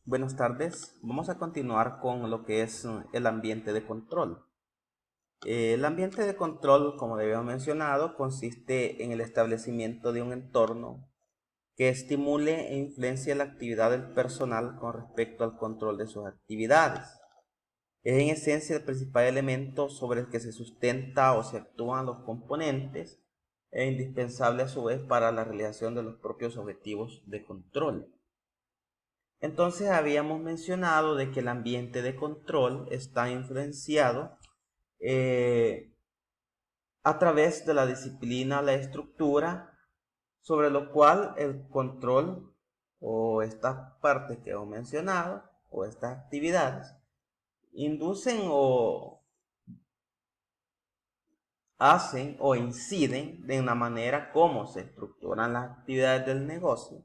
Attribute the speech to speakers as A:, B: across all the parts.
A: Buenas tardes. Vamos a continuar con lo que es el ambiente de control. El ambiente de control, como habíamos mencionado, consiste en el establecimiento de un entorno que estimule e influencie la actividad del personal con respecto al control de sus actividades. Es en esencia el principal elemento sobre el que se sustenta o se actúan los componentes e indispensable a su vez para la realización de los propios objetivos de control. Entonces habíamos mencionado de que el ambiente de control está influenciado a través de la disciplina, la estructura, sobre lo cual el control o estas partes que hemos mencionado o estas actividades inducen o hacen o inciden de una manera como se estructuran las actividades del negocio.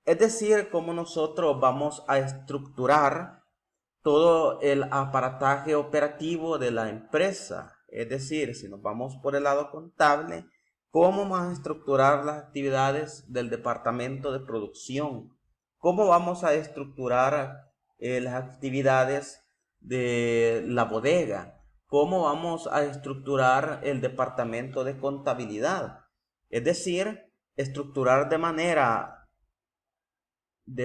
A: Es decir, cómo nosotros vamos a estructurar todo el aparataje operativo de la empresa. Es decir, si nos vamos por el lado contable, cómo vamos a estructurar las actividades del departamento de producción, cómo vamos a estructurar las actividades de la bodega, cómo vamos a estructurar el departamento de contabilidad. Es decir, estructurar de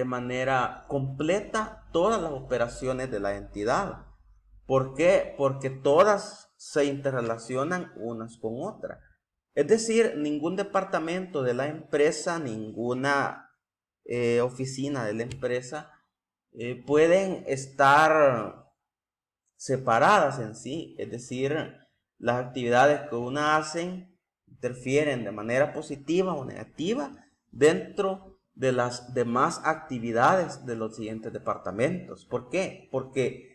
A: manera completa todas las operaciones de la entidad. ¿Por qué? Porque todas se interrelacionan unas con otras. Es decir, ningún departamento de la empresa, ninguna oficina de la empresa pueden estar separadas en sí. Es decir, las actividades que una hacen interfieren de manera positiva o negativa dentro de las demás actividades de los siguientes departamentos. ¿Por qué? Porque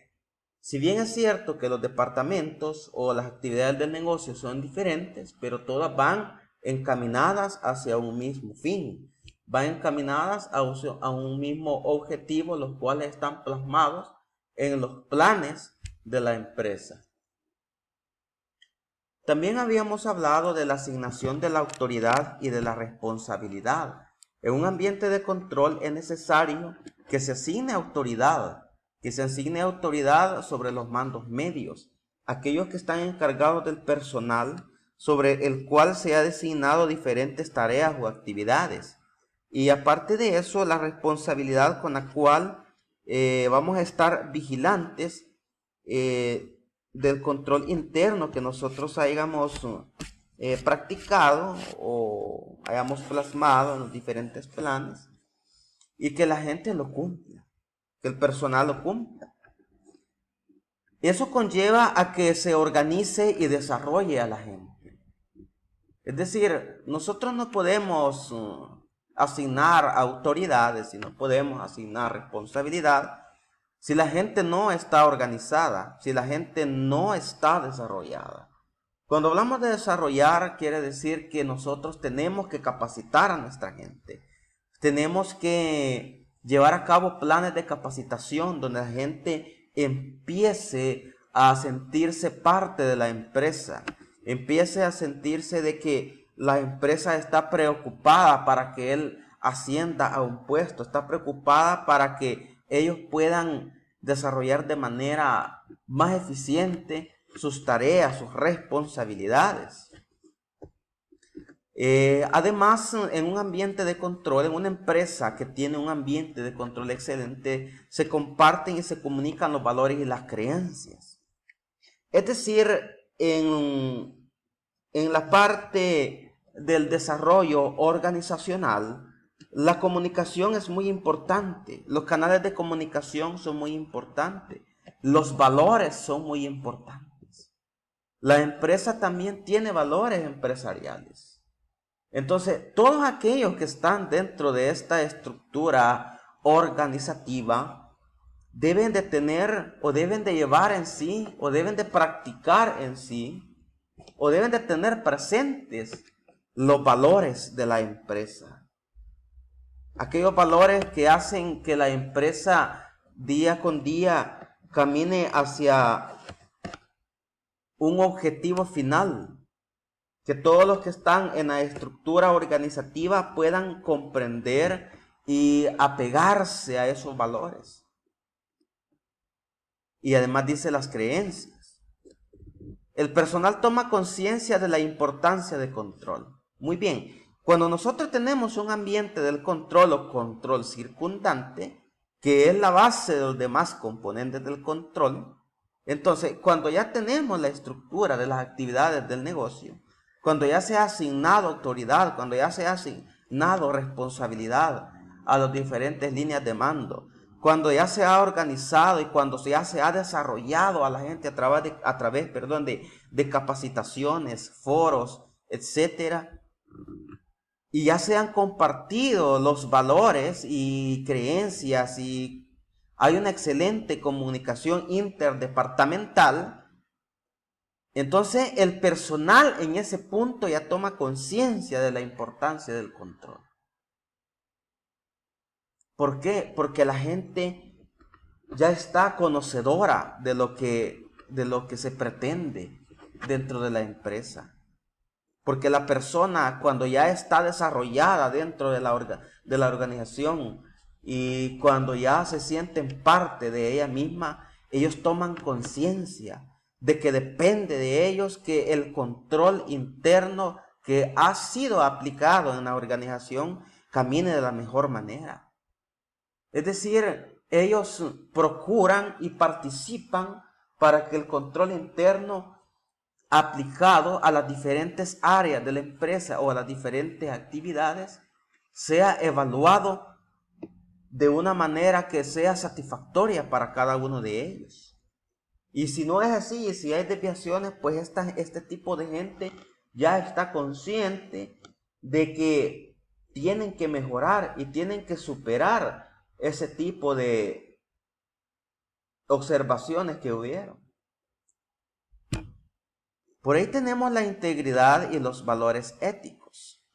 A: si bien es cierto que los departamentos o las actividades del negocio son diferentes, pero todas van encaminadas hacia un mismo fin, van encaminadas a un mismo objetivo, los cuales están plasmados en los planes de la empresa. También habíamos hablado de la asignación de la autoridad y de la responsabilidad. En un ambiente de control es necesario que se asigne autoridad sobre los mandos medios, aquellos que están encargados del personal sobre el cual se ha designado diferentes tareas o actividades. Y aparte de eso, la responsabilidad con la cual vamos a estar vigilantes del control interno que nosotros hayamos practicado o hayamos plasmado en los diferentes planes, y que la gente lo cumpla, que el personal lo cumpla. Eso conlleva a que se organice y desarrolle a la gente. Es decir, nosotros no podemos asignar autoridades y no podemos asignar responsabilidad si la gente no está organizada, si la gente no está desarrollada. Cuando hablamos de desarrollar, quiere decir que nosotros tenemos que capacitar a nuestra gente. Tenemos que llevar a cabo planes de capacitación donde la gente empiece a sentirse parte de la empresa, empiece a sentirse de que la empresa está preocupada para que él ascienda a un puesto, está preocupada para que ellos puedan desarrollar de manera más eficiente sus tareas, sus responsabilidades. Además, en un ambiente de control, en una empresa que tiene un ambiente de control excelente, se comparten y se comunican los valores y las creencias. Es decir, en la parte del desarrollo organizacional, la comunicación es muy importante, los canales de comunicación son muy importantes, los valores son muy importantes. La empresa también tiene valores empresariales. Entonces, todos aquellos que están dentro de esta estructura organizativa deben de tener o deben de llevar en sí o deben de practicar en sí o deben de tener presentes los valores de la empresa. Aquellos valores que hacen que la empresa día con día camine hacia un objetivo final. Que todos los que están en la estructura organizativa puedan comprender y apegarse a esos valores. Y además dice las creencias. El personal toma conciencia de la importancia de control. Muy bien, cuando nosotros tenemos un ambiente del control o control circundante, que es la base de los demás componentes del control, entonces cuando ya tenemos la estructura de las actividades del negocio, cuando ya se ha asignado autoridad, cuando ya se ha asignado responsabilidad a las diferentes líneas de mando, cuando ya se ha organizado y cuando ya se ha desarrollado a la gente a través de capacitaciones, foros, etcétera, y ya se han compartido los valores y creencias y hay una excelente comunicación interdepartamental, entonces el personal en ese punto ya toma conciencia de la importancia del control. ¿Por qué? Porque la gente ya está conocedora de lo que se pretende dentro de la empresa. Porque la persona, cuando ya está desarrollada dentro de la organización y cuando ya se sienten parte de ella misma, ellos toman conciencia de que depende de ellos que el control interno que ha sido aplicado en la organización camine de la mejor manera. Es decir, ellos procuran y participan para que el control interno aplicado a las diferentes áreas de la empresa o a las diferentes actividades sea evaluado de una manera que sea satisfactoria para cada uno de ellos. Y si no es así, y si hay desviaciones, pues este tipo de gente ya está consciente de que tienen que mejorar y tienen que superar ese tipo de observaciones que hubieron. Por ahí tenemos la integridad y los valores éticos.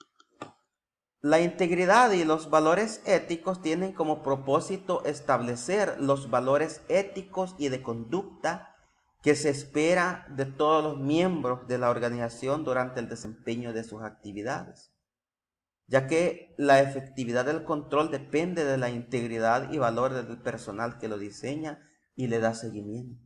A: La integridad y los valores éticos tienen como propósito establecer los valores éticos y de conducta que se espera de todos los miembros de la organización durante el desempeño de sus actividades, ya que la efectividad del control depende de la integridad y valores del personal que lo diseña y le da seguimiento.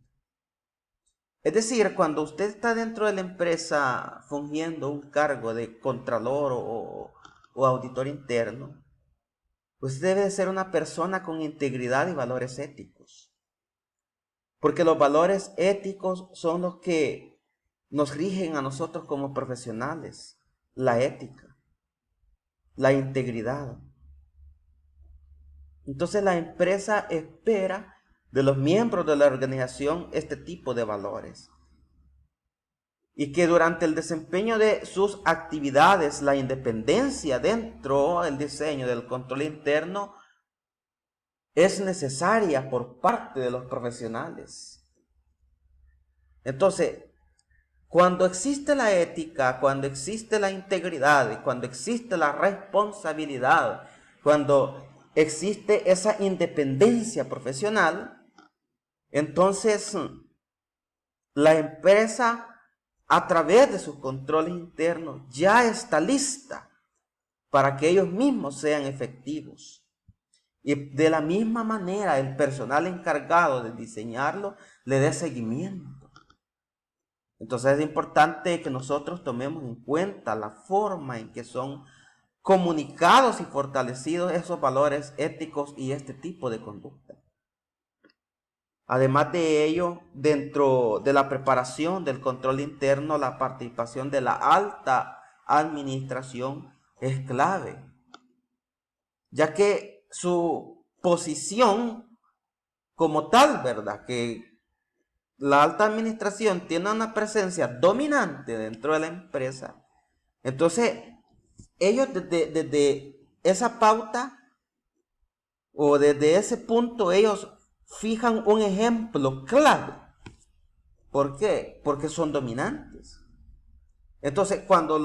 A: Es decir, cuando usted está dentro de la empresa fungiendo un cargo de contralor o auditor interno, pues debe de ser una persona con integridad y valores éticos. Porque los valores éticos son los que nos rigen a nosotros como profesionales. La ética, la integridad. Entonces la empresa espera de los miembros de la organización este tipo de valores. Y que durante el desempeño de sus actividades, la independencia dentro del diseño del control interno es necesaria por parte de los profesionales. Entonces, cuando existe la ética, cuando existe la integridad, cuando existe la responsabilidad, cuando existe esa independencia profesional, entonces la empresa a través de sus controles internos ya está lista para que ellos mismos sean efectivos. Y de la misma manera el personal encargado de diseñarlo le dé seguimiento. Entonces es importante que nosotros tomemos en cuenta la forma en que son comunicados y fortalecidos esos valores éticos y este tipo de conducta. Además de ello, dentro de la preparación del control interno, la participación de la alta administración es clave, ya que su posición como tal, ¿verdad? Que la alta administración tiene una presencia dominante dentro de la empresa. Entonces, ellos desde esa pauta o desde ese punto, ellos fijan un ejemplo clave. ¿Por qué? Porque son dominantes. Entonces, cuando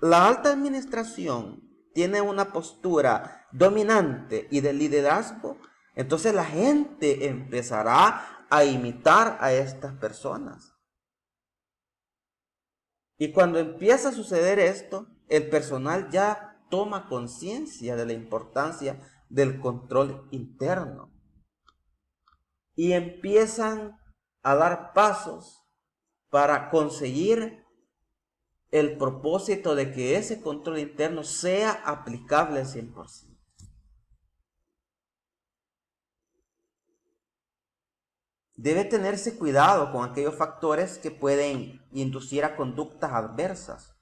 A: la alta administración tiene una postura dominante y de liderazgo, entonces la gente empezará a imitar a estas personas. Y cuando empieza a suceder esto, el personal ya toma conciencia de la importancia del control interno y empiezan a dar pasos para conseguir el propósito de que ese control interno sea aplicable al 100%. Debe tenerse cuidado con aquellos factores que pueden inducir a conductas adversas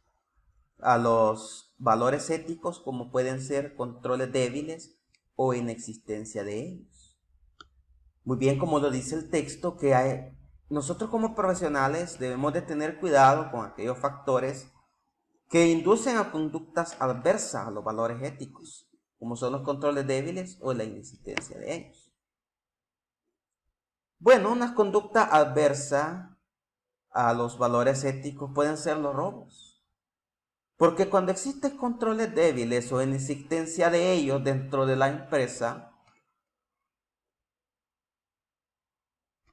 A: a los valores éticos, como pueden ser controles débiles o inexistencia de ellos. Muy bien, como lo dice el texto, que nosotros como profesionales debemos de tener cuidado con aquellos factores que inducen a conductas adversas a los valores éticos, como son los controles débiles o la inexistencia de ellos. Bueno, una conducta adversa a los valores éticos pueden ser los robos. Porque cuando existen controles débiles o inexistencia de ellos dentro de la empresa,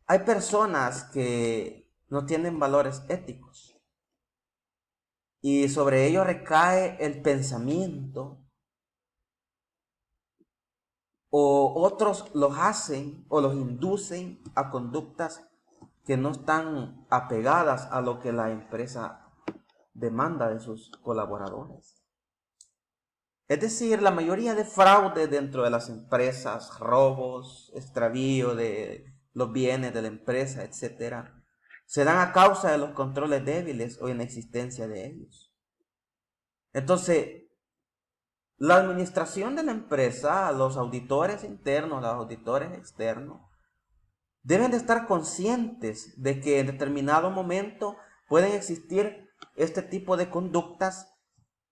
A: hay personas que no tienen valores éticos. Y sobre ello recae el pensamiento, o otros los hacen o los inducen a conductas que no están apegadas a lo que la empresa demanda de sus colaboradores. Es decir, la mayoría de fraudes dentro de las empresas, robos, extravío de los bienes de la empresa, etc., se dan a causa de los controles débiles o inexistencia de ellos. Entonces, la administración de la empresa, los auditores internos, los auditores externos, deben de estar conscientes de que en determinado momento pueden existir este tipo de conductas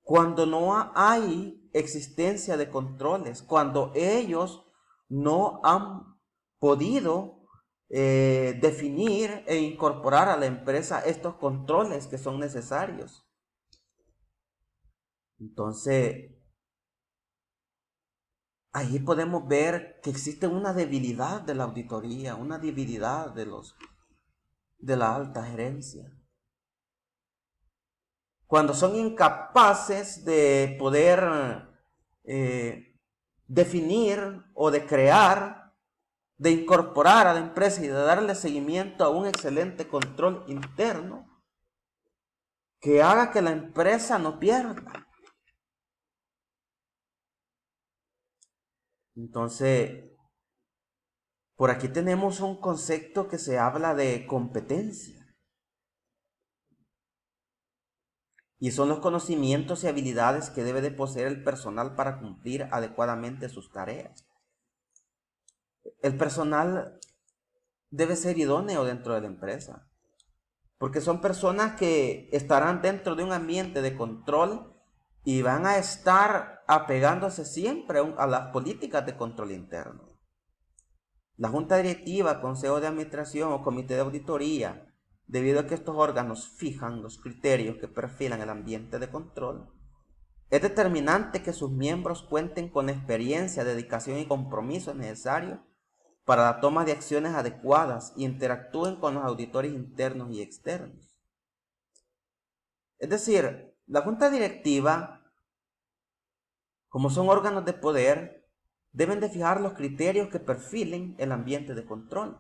A: cuando no hay existencia de controles, cuando ellos no han podido definir e incorporar a la empresa estos controles que son necesarios. Entonces, ahí podemos ver que existe una debilidad de la auditoría, una debilidad de la alta gerencia. Cuando son incapaces de poder definir o de crear, de incorporar a la empresa y de darle seguimiento a un excelente control interno que haga que la empresa no pierda. Entonces, por aquí tenemos un concepto que se habla de competencia. Y son los conocimientos y habilidades que debe de poseer el personal para cumplir adecuadamente sus tareas. El personal debe ser idóneo dentro de la empresa, porque son personas que estarán dentro de un ambiente de control y van a estar apegándose siempre a las políticas de control interno. La junta directiva, consejo de administración o comité de auditoría, debido a que estos órganos fijan los criterios que perfilan el ambiente de control, es determinante que sus miembros cuenten con experiencia, dedicación y compromiso necesarios para la toma de acciones adecuadas y interactúen con los auditores internos y externos. Es decir, la junta directiva, como son órganos de poder, deben de fijar los criterios que perfilen el ambiente de control.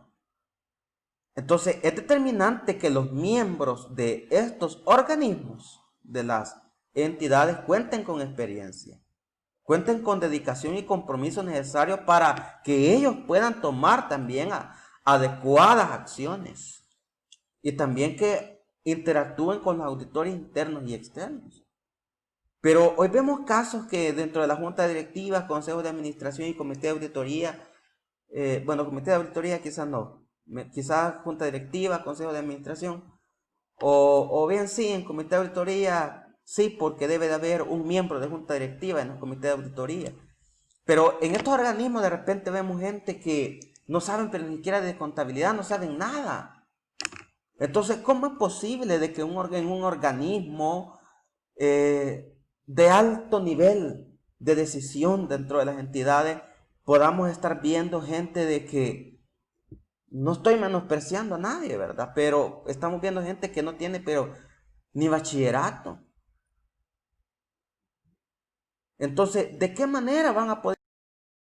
A: Entonces, es determinante que los miembros de estos organismos, de las entidades, cuenten con experiencia, cuenten con dedicación y compromiso necesarios para que ellos puedan tomar también adecuadas acciones y también que interactúen con los auditores internos y externos. Pero hoy vemos casos que dentro de la junta directiva, consejo de administración y comité de auditoría, comité de auditoría quizás no, quizás junta directiva, consejo de administración, o bien sí, en comité de auditoría, sí, porque debe de haber un miembro de junta directiva en el comité de auditoría. Pero en estos organismos de repente vemos gente que no saben pero ni siquiera de contabilidad, no saben nada. Entonces, ¿cómo es posible de que en un organismo de alto nivel de decisión dentro de las entidades podamos estar viendo gente de que, no estoy menospreciando a nadie, ¿verdad? Pero estamos viendo gente que no tiene pero ni bachillerato? Entonces, ¿de qué manera van a poder